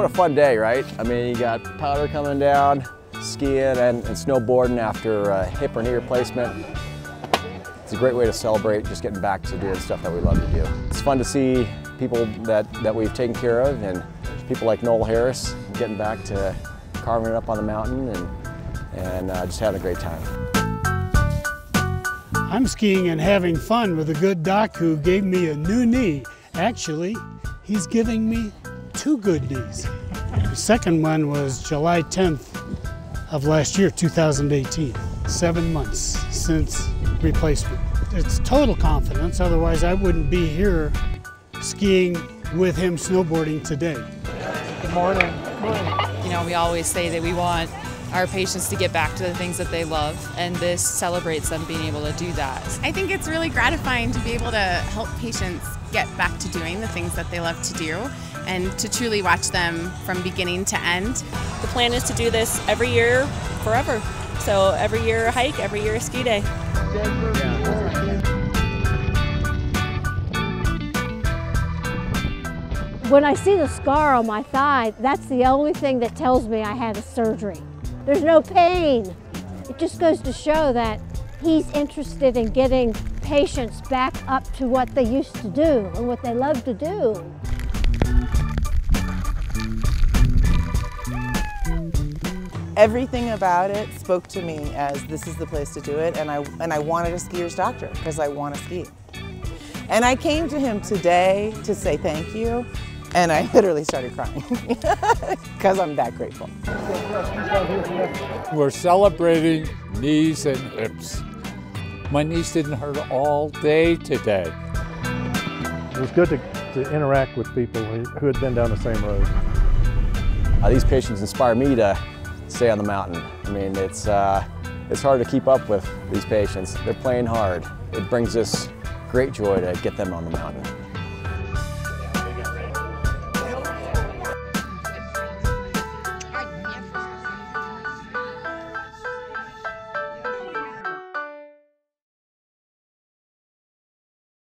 What a fun day, right? I mean, you got powder coming down, skiing and snowboarding after a hip or knee replacement. It's a great way to celebrate just getting back to doing stuff that we love to do. It's fun to see people that we've taken care of, and people like Noel Harris getting back to carving it up on the mountain and just having a great time. I'm skiing and having fun with a good doc who gave me a new knee. Actually, he's giving me 2 good knees. The second one was July 10th of last year, 2018. 7 months since replacement. It's total confidence, otherwise I wouldn't be here skiing with him snowboarding today. Good morning. Good morning. You know, we always say that we want our patients to get back to the things that they love, and this celebrates them being able to do that. I think it's really gratifying to be able to help patients get back to doing the things that they love to do and to truly watch them from beginning to end. The plan is to do this every year, forever. So every year a hike, every year a ski day. When I see the scar on my thigh, that's the only thing that tells me I had a surgery. There's no pain. It just goes to show that he's interested in getting patients back up to what they used to do and what they love to do. Everything about it spoke to me as this is the place to do it, and I wanted a skier's doctor because I want to ski. And I came to him today to say thank you, and I literally started crying because I'm that grateful. We're celebrating knees and hips. My knees didn't hurt all day today. It was good to interact with people who had been down the same road. These patients inspire me to stay on the mountain. I mean, it's hard to keep up with these patients. They're playing hard. It brings us great joy to get them on the mountain.